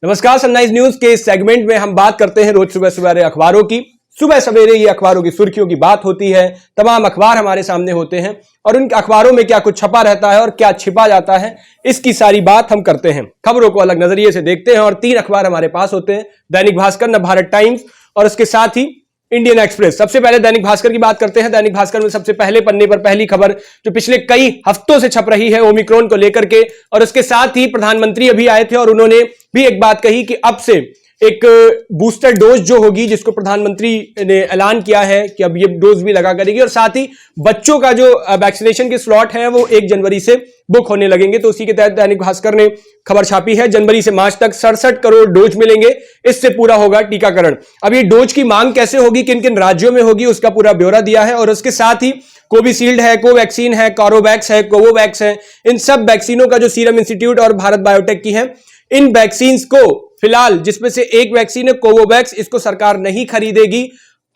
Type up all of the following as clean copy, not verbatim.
नमस्कार, sunrise news के इस सेगमेंट में हम बात करते हैं रोज सुबह सवेरे अखबारों की। सुबह सवेरे ये अखबारों की सुर्खियों की बात होती है। तमाम अखबार हमारे सामने होते हैं और उन अखबारों में क्या कुछ छपा रहता है और क्या छिपा जाता है, इसकी सारी बात हम करते हैं। खबरों को अलग नजरिए से देखते हैं और 3 अखबार हमारे पास होते हैं, दैनिक भास्कर, नवभारत टाइम्स और उसके साथ ही इंडियन एक्सप्रेस। सबसे पहले दैनिक भास्कर की बात करते हैं। दैनिक भास्कर में सबसे पहले पन्ने पर पहली खबर जो पिछले कई हफ्तों से छप रही है ओमिक्रॉन को लेकर के, और उसके साथ ही प्रधानमंत्री अभी आए थे और उन्होंने भी एक बात कही कि अब से एक बूस्टर डोज जो होगी, जिसको प्रधानमंत्री ने ऐलान किया है कि अब ये डोज भी लगा करेगी, और साथ ही बच्चों का जो वैक्सीनेशन के स्लॉट है वो 1 जनवरी से बुक होने लगेंगे। तो उसी के तहत दैनिक भास्कर ने खबर छापी है, जनवरी से मार्च तक 67 करोड़ डोज मिलेंगे, इससे पूरा होगा टीकाकरण। अब ये डोज की मांग कैसे होगी, किन किन राज्यों में होगी, उसका पूरा ब्यौरा दिया है। और उसके साथ ही कोविशील्ड है, कोवैक्सीन है, कॉरोवैक्स है, कोवोवैक्स है, इन सब वैक्सीनों का जो सीरम इंस्टीट्यूट और भारत बायोटेक की है, इन वैक्सीन को फिलहाल जिसमें से एक वैक्सीन है कोवोवैक्स, इसको सरकार नहीं खरीदेगी।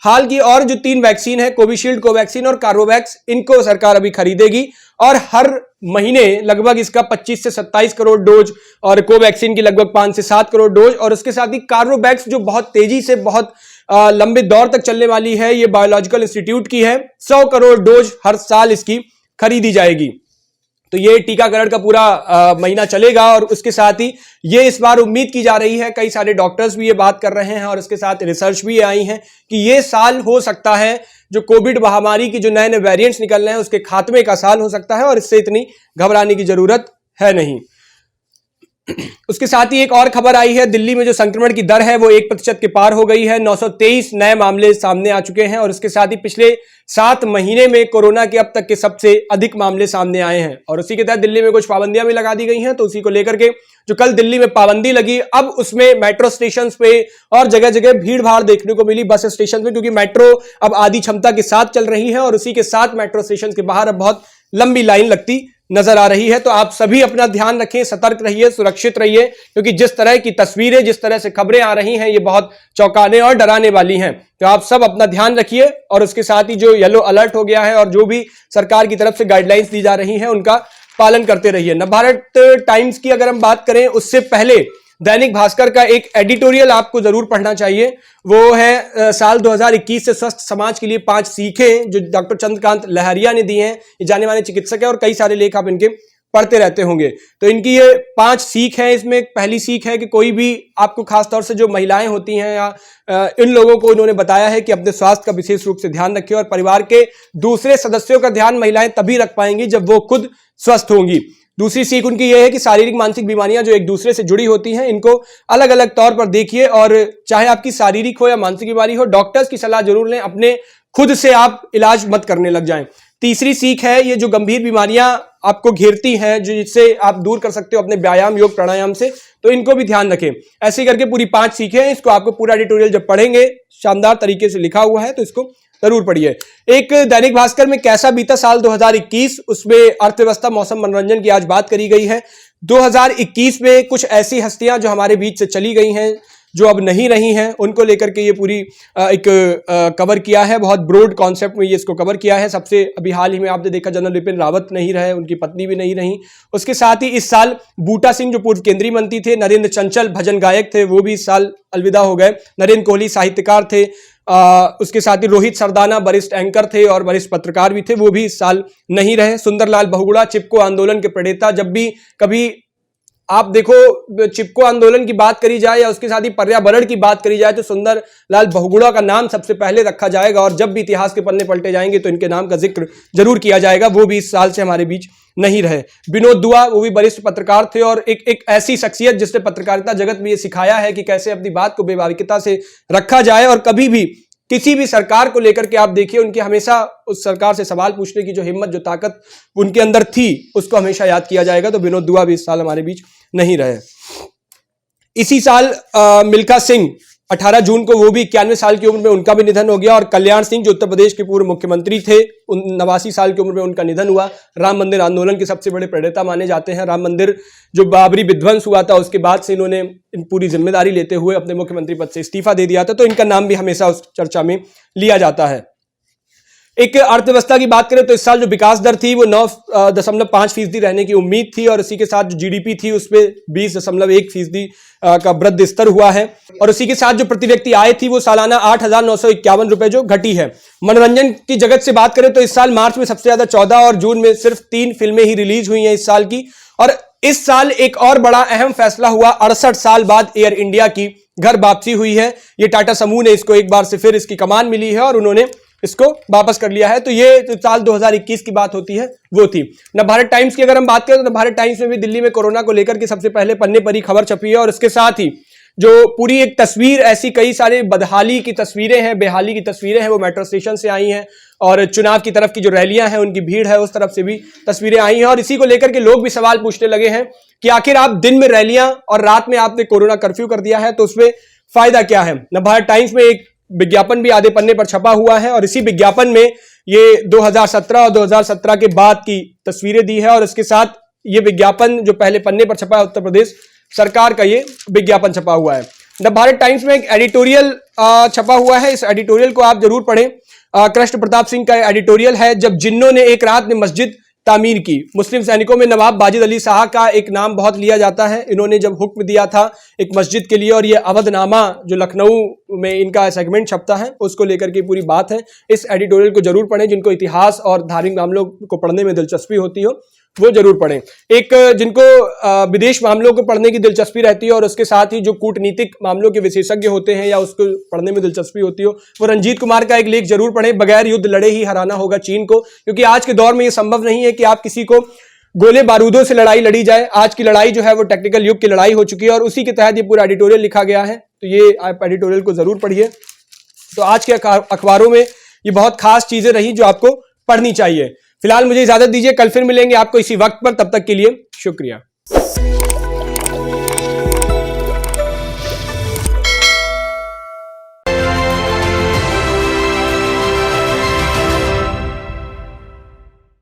हाल की और जो 3 वैक्सीन है, कोविशील्ड, कोवैक्सीन और कार्बोवैक्स, इनको सरकार अभी खरीदेगी और हर महीने लगभग इसका 25 से 27 करोड़ डोज और कोवैक्सीन की लगभग 5 से 7 करोड़ डोज, और उसके साथ ही कार्बोवैक्स जो बहुत तेजी से बहुत लंबे दौर तक चलने वाली है, ये बायोलॉजिकल इंस्टीट्यूट की है, 100 करोड़ डोज हर साल इसकी खरीदी जाएगी। तो ये टीकाकरण का पूरा महीना चलेगा। और उसके साथ ही ये इस बार उम्मीद की जा रही है, कई सारे डॉक्टर्स भी ये बात कर रहे हैं और उसके साथ रिसर्च भी आई है कि ये साल हो सकता है जो कोविड महामारी की जो नए नए वेरिएंट्स निकल रहे हैं उसके खात्मे का साल हो सकता है, और इससे इतनी घबराने की जरूरत है नहीं। उसके साथ ही एक और खबर आई है, दिल्ली में जो संक्रमण की दर है वो 1% के पार हो गई है, 923 नए मामले सामने आ चुके हैं, और उसके साथ ही पिछले 7 महीने में कोरोना के अब तक के सबसे अधिक मामले सामने आए हैं। और उसी के तहत दिल्ली में कुछ पाबंदियां भी लगा दी गई हैं। तो उसी को लेकर के जो कल दिल्ली में पाबंदी लगी, अब उसमें मेट्रो स्टेशन पे और जगह जगह भीड़ भाड़ देखने को मिली बस स्टेशन पे, क्योंकि मेट्रो अब आधी क्षमता के साथ चल रही है और उसी के साथ मेट्रो स्टेशन के बाहर अब बहुत लंबी लाइन लगती नजर आ रही है। तो आप सभी अपना ध्यान रखें, सतर्क रहिए, सुरक्षित रहिए, क्योंकि जिस तरह की तस्वीरें, जिस तरह से खबरें आ रही हैं, ये बहुत चौंकाने और डराने वाली हैं। तो आप सब अपना ध्यान रखिए और उसके साथ ही जो येलो अलर्ट हो गया है और जो भी सरकार की तरफ से गाइडलाइंस दी जा रही हैं उनका पालन करते रहिए। नवभारत टाइम्स की अगर हम बात करें, उससे पहले दैनिक भास्कर का एक एडिटोरियल आपको जरूर पढ़ना चाहिए। वो है साल 2021 से स्वस्थ समाज के लिए 5 सीखें, जो डॉक्टर चंद्रकांत लहरिया ने दी हैं। ये जाने माने चिकित्सक है और कई सारे लेख आप इनके पढ़ते रहते होंगे। तो इनकी ये 5 सीख है। इसमें पहली सीख है कि कोई भी आपको खासतौर से जो महिलाएं होती हैं या इन लोगों को इन्होंने बताया है कि अपने स्वास्थ्य का विशेष रूप से ध्यान रखें, और परिवार के दूसरे सदस्यों का ध्यान महिलाएं तभी रख पाएंगी जब वो खुद स्वस्थ होंगी। दूसरी सीख उनकी यह है कि शारीरिक मानसिक बीमारियां जो एक दूसरे से जुड़ी होती हैं, इनको अलग अलग तौर पर देखिए, और चाहे आपकी शारीरिक हो या मानसिक बीमारी हो, डॉक्टर्स की सलाह जरूर लें, अपने खुद से आप इलाज मत करने लग जाएं। तीसरी सीख है, ये जो गंभीर बीमारियां आपको घेरती हैं, जो जिससे आप दूर कर सकते हो अपने व्यायाम, योग, प्राणायाम से, तो इनको भी ध्यान रखें। ऐसे करके पूरी 5 सीखें हैं। इसको आपको पूरा एडिटोरियल जब पढ़ेंगे, शानदार तरीके से लिखा हुआ है, तो इसको जरूर पढ़िए। एक दैनिक भास्कर में कैसा बीता साल 2021, उसमें अर्थव्यवस्था, मौसम, मनोरंजन की आज बात करी गई है। 2021 में कुछ ऐसी हस्तियां जो हमारे बीच से चली गई हैं, जो अब नहीं रही हैं, उनको लेकर के ये पूरी एक कवर किया है। बहुत ब्रॉड कॉन्सेप्ट में ये इसको कवर किया है। सबसे अभी हाल ही में आपने देखा जनरल बिपिन रावत नहीं रहे, उनकी पत्नी भी नहीं रही। उसके साथ ही इस साल बूटा सिंह जो पूर्व केंद्रीय मंत्री थे, नरेंद्र चंचल भजन गायक थे, वो भी इस साल अलविदा हो गए। नरेंद्र कोहली साहित्यकार थे। उसके साथ ही रोहित सरदाना वरिष्ठ एंकर थे और वरिष्ठ पत्रकार भी थे, वो भी इस साल नहीं रहे। सुंदरलाल बहुगुणा, चिपको आंदोलन के प्रणेता, जब भी कभी आप देखो चिपको आंदोलन की बात करी जाए या उसके साथ ही पर्यावरण की बात करी जाए, तो सुंदरलाल बहुगुणा का नाम सबसे पहले रखा जाएगा, और जब भी इतिहास के पन्ने पलटे जाएंगे तो इनके नाम का जिक्र जरूर किया जाएगा। वो भी इस साल से हमारे बीच नहीं रहे। विनोद दुआ, वो भी वरिष्ठ पत्रकार थे और एक ऐसी शख्सियत जिसने पत्रकारिता जगत में ये सिखाया है कि कैसे अपनी बात को बेबाकिता से रखा जाए, और कभी भी किसी भी सरकार को लेकर के आप देखिए, उनकी हमेशा उस सरकार से सवाल पूछने की जो हिम्मत, जो ताकत उनके अंदर थी, उसको हमेशा याद किया जाएगा। तो विनोद दुआ भी इस साल हमारे बीच नहीं रहे। इसी साल मिल्खा सिंह 18 जून को, वो भी 91 साल की उम्र में उनका भी निधन हो गया। और कल्याण सिंह जो उत्तर प्रदेश के पूर्व मुख्यमंत्री थे, 89 साल की उम्र में उनका निधन हुआ। राम मंदिर आंदोलन के सबसे बड़े प्रणेता माने जाते हैं। राम मंदिर जो बाबरी विध्वंस हुआ था, उसके बाद से इन्होंने पूरी जिम्मेदारी लेते हुए अपने मुख्यमंत्री पद से इस्तीफा दे दिया था, तो इनका नाम भी हमेशा उस चर्चा में लिया जाता है। एक अर्थव्यवस्था की बात करें तो इस साल जो विकास दर थी वो 9.5% रहने की उम्मीद थी और इसी के साथ जो जीडीपी थी उसपे 20.1% का वृद्धि स्तर हुआ है और उसी के साथ जो प्रति व्यक्ति आय थी वो सालाना 8,951 रुपए जो घटी है। मनोरंजन की जगत से बात करें तो इस साल मार्च में सबसे ज्यादा 14 और जून में सिर्फ 3 फिल्में ही रिलीज हुई हैं इस साल की। और इस साल एक और बड़ा अहम फैसला हुआ, 68 साल बाद एयर इंडिया की घर वापसी हुई है। ये टाटा समूह ने इसको एक बार से फिर इसकी कमान मिली है और उन्होंने इसको वापस कर लिया है। तो ये जो साल 2021 की बात होती है वो थी। नवभारत टाइम्स की अगर हम बात करें तो नवभारत टाइम्स में भी दिल्ली में कोरोना को लेकर के सबसे पहले पन्ने पर ही खबर छपी है और इसके साथ ही जो पूरी एक तस्वीर, ऐसी कई सारे बदहाली की तस्वीरें हैं, बेहाली की तस्वीरें हैं, वो मेट्रो स्टेशन से आई हैं और चुनाव की तरफ की जो रैलियां हैं उनकी भीड़ है उस तरफ से भी तस्वीरें आई हैं और इसी को लेकर के लोग भी सवाल पूछने लगे हैं कि आखिर आप दिन में रैलियां और रात में आपने कोरोना कर्फ्यू कर दिया है तो उसमें फायदा क्या है। नवभारत टाइम्स में एक विज्ञापन भी आधे पन्ने पर छपा हुआ है और इसी विज्ञापन में ये 2017 और 2017 के बाद की तस्वीरें दी है और इसके साथ ये विज्ञापन जो पहले पन्ने पर छपा है उत्तर प्रदेश सरकार का ये विज्ञापन छपा हुआ है। नवभारत टाइम्स में एक एडिटोरियल छपा हुआ है, इस एडिटोरियल को आप जरूर पढ़ें। कृष्ण प्रताप सिंह का एडिटोरियल है, जब जिन्नों ने एक रात में मस्जिद तामीर की। मुस्लिम सैनिकों में नवाब वाजिद अली शाह का एक नाम बहुत लिया जाता है। इन्होंने जब हुक्म दिया था एक मस्जिद के लिए और ये अवधनामा जो लखनऊ में इनका सेगमेंट छपता है उसको लेकर के पूरी बात है। इस एडिटोरियल को जरूर पढ़ें, जिनको इतिहास और धार्मिक मामलों को पढ़ने में दिलचस्पी होती हो वो जरूर पढ़ें। एक जिनको विदेश मामलों को पढ़ने की दिलचस्पी रहती है और उसके साथ ही जो कूटनीतिक मामलों के विशेषज्ञ होते हैं या उसको पढ़ने में दिलचस्पी होती हो वो रंजीत कुमार का एक लेख जरूर पढ़ें, बगैर युद्ध लड़े ही हराना होगा चीन को। क्योंकि आज के दौर में ये संभव नहीं है कि आप किसी को गोले बारूदों से लड़ाई लड़ी जाए। आज की लड़ाई जो है वो टेक्निकल युग की लड़ाई हो चुकी है और उसी के तहत ये पूरा एडिटोरियल लिखा गया है। तो ये आप एडिटोरियल को जरूर पढ़िए। तो आज के अखबारों में ये बहुत खास चीजें रही जो आपको पढ़नी चाहिए। फिलहाल मुझे इजाजत दीजिए, कल फिर मिलेंगे आपको इसी वक्त पर, तब तक के लिए शुक्रिया।